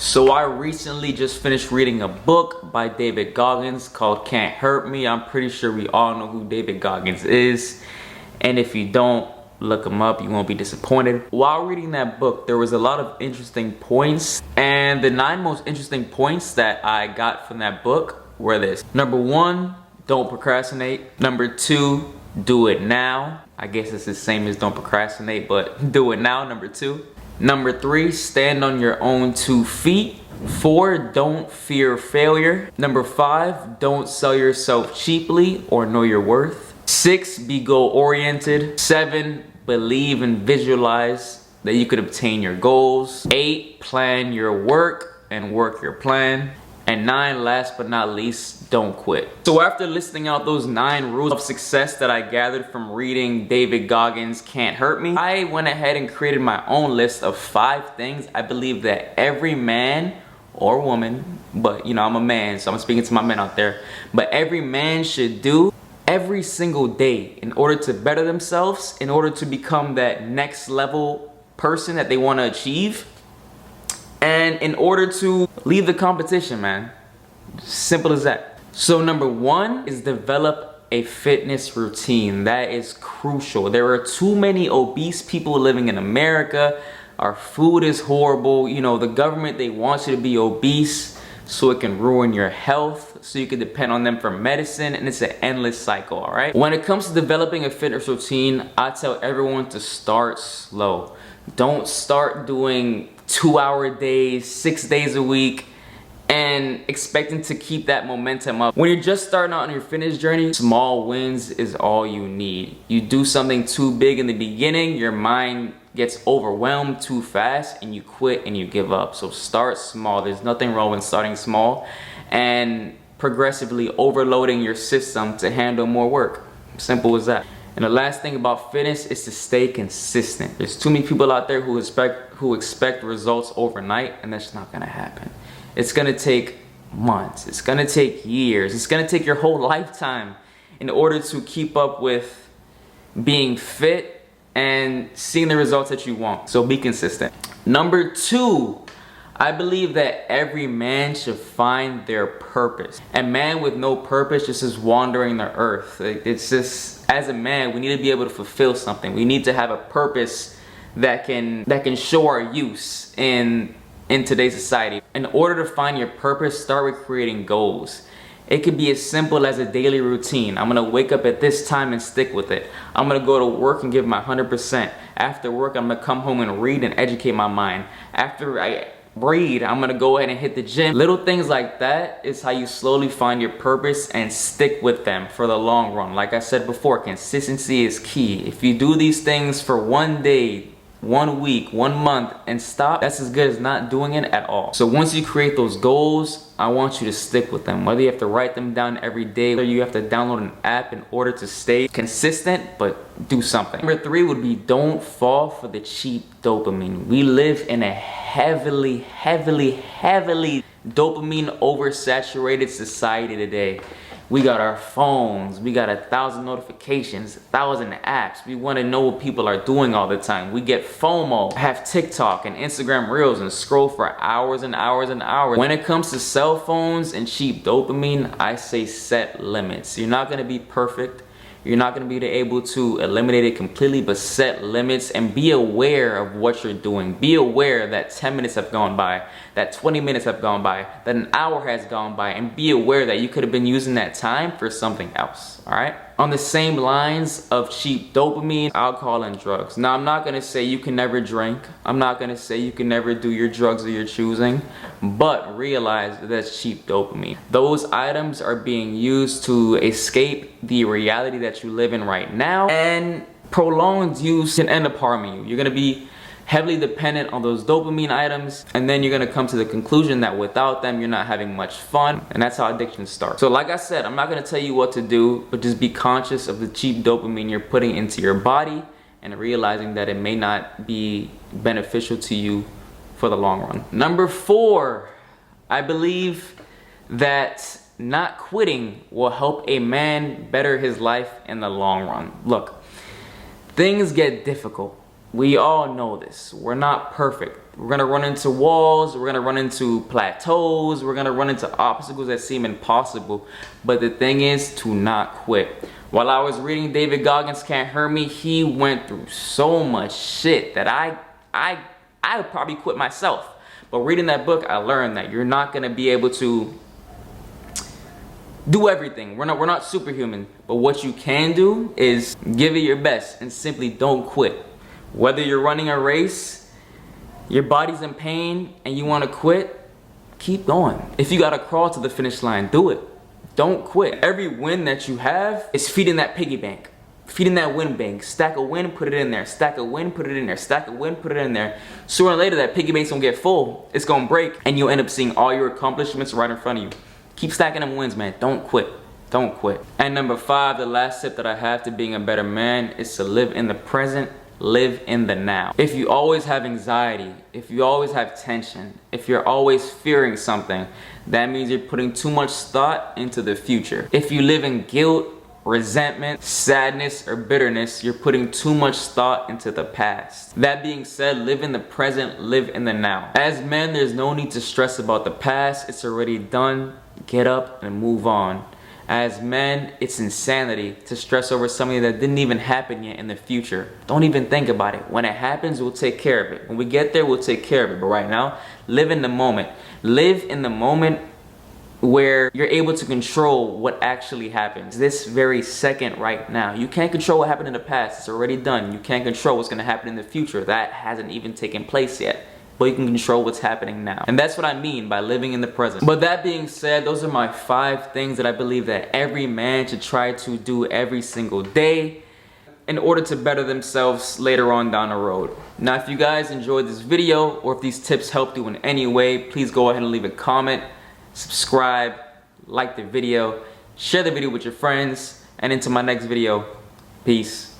So I recently just finished reading a book by David Goggins called Can't Hurt Me. I'm pretty sure we all know who David Goggins is. And if you don't, look him up, you won't be disappointed. While reading that book, there was a lot of interesting points. And the 9 most interesting points that I got from that book were this. Number 1, don't procrastinate. Number 2, do it now. I guess it's the same as don't procrastinate, but do it now, number 2. Number 3, stand on your own 2 feet. 4, don't fear failure. Number 5, don't sell yourself cheaply or know your worth. 6, be goal-oriented. 7, believe and visualize that you could obtain your goals. 8, plan your work and work your plan. And 9, last but not least, don't quit. So after listing out those 9 rules of success that I gathered from reading David Goggins' Can't Hurt Me, I went ahead and created my own list of 5 things I believe that every man or woman, but you know, I'm a man, so I'm speaking to my men out there, but every man should do every single day in order to better themselves, in order to become that next level person that they want to achieve. And in order to leave the competition, man. Simple as that. So number 1 is develop a fitness routine. That is crucial. There are too many obese people living in America. Our food is horrible. You know, the government, they want you to be obese so it can ruin your health, so you can depend on them for medicine, and it's an endless cycle, all right? When it comes to developing a fitness routine, I tell everyone to start slow. Don't start doing 2-hour days, 6 days a week, and expecting to keep that momentum up. When you're just starting out on your fitness journey, small wins is all you need. You do something too big in the beginning, your mind gets overwhelmed too fast, and you quit and you give up. So start small. There's nothing wrong with starting small and progressively overloading your system to handle more work. Simple as that. And the last thing about fitness is to stay consistent. There's too many people out there who expect results overnight, and that's not gonna happen. It's gonna take months, it's gonna take years, it's gonna take your whole lifetime in order to keep up with being fit and seeing the results that you want. So be consistent. Number 2, I believe that every man should find their purpose. A man with no purpose just is wandering the earth. It's just, as a man, we need to be able to fulfill something. We need to have a purpose that can show our use in today's society. In order to find your purpose, start with creating goals. It could be as simple as a daily routine. I'm gonna wake up at this time and stick with it. I'm gonna go to work and give my 100%. After work, I'm gonna come home and read and educate my mind. After I read, I'm gonna go ahead and hit the gym. Little things like that is how you slowly find your purpose and stick with them for the long run. Like I said before, consistency is key. If you do these things for 1 day, 1 week, 1 month, and stop, that's as good as not doing it at all. So once you create those goals, I want you to stick with them. Whether you have to write them down every day, or you have to download an app in order to stay consistent, but do something. Number 3 would be don't fall for the cheap dopamine. We live in a heavily dopamine oversaturated society today. We got our phones, we got 1,000 notifications, 1,000 apps. We want to know what people are doing all the time. We get FOMO, have TikTok and Instagram Reels and scroll for hours and hours and hours. When it comes to cell phones and cheap dopamine, I say set limits. You're not going to be perfect. You're not going to be able to eliminate it completely, but set limits and be aware of what you're doing. Be aware that 10 minutes have gone by, that 20 minutes have gone by, that an hour has gone by, and be aware that you could have been using that time for something else, all right? On the same lines of cheap dopamine, alcohol and drugs. Now, I'm not gonna say you can never drink. I'm not gonna say you can never do your drugs of your choosing, but realize that that's cheap dopamine. Those items are being used to escape the reality that you live in right now, and prolonged use can end up harming you. You're gonna be heavily dependent on those dopamine items, and then you're gonna come to the conclusion that without them you're not having much fun, and that's how addiction starts. So like I said, I'm not gonna tell you what to do, but just be conscious of the cheap dopamine you're putting into your body and realizing that it may not be beneficial to you for the long run. Number 4, I believe that not quitting will help a man better his life in the long run. Look, things get difficult. We all know this. We're not perfect. We're gonna run into walls, we're gonna run into plateaus, we're gonna run into obstacles that seem impossible. But the thing is to not quit. While I was reading David Goggins' Can't Hurt Me, he went through so much shit that I would probably quit myself. But reading that book, I learned that you're not gonna be able to do everything. We're not superhuman. But what you can do is give it your best and simply don't quit. Whether you're running a race, your body's in pain and you want to quit, keep going. If you gotta crawl to the finish line, do it. Don't quit. Every win that you have is feeding that piggy bank. Feeding that win bank. Stack a win, put it in there. Stack a win, put it in there. Stack a win, put it in there. Sooner or later, that piggy bank's gonna get full. It's gonna break, and you'll end up seeing all your accomplishments right in front of you. Keep stacking them wins, man. Don't quit. Don't quit. And number 5, the last tip that I have to being a better man is to live in the present. Live in the now. If you always have anxiety, if you always have tension, if you're always fearing something, that means you're putting too much thought into the future. If you live in guilt, resentment, sadness, or bitterness, you're putting too much thought into the past. That being said, live in the present, live in the now. As men, there's no need to stress about the past. It's already done. Get up and move on. As men, it's insanity to stress over something that didn't even happen yet in the future. Don't even think about it. When it happens, we'll take care of it. When we get there, we'll take care of it. But right now, live in the moment. Live in the moment where you're able to control what actually happens. This very second right now. You can't control what happened in the past. It's already done. You can't control what's going to happen in the future. That hasn't even taken place yet. But you can control what's happening now. And that's what I mean by living in the present. But that being said, those are my 5 things that I believe that every man should try to do every single day in order to better themselves later on down the road. Now, if you guys enjoyed this video or if these tips helped you in any way, please go ahead and leave a comment, subscribe, like the video, share the video with your friends, and into my next video. Peace.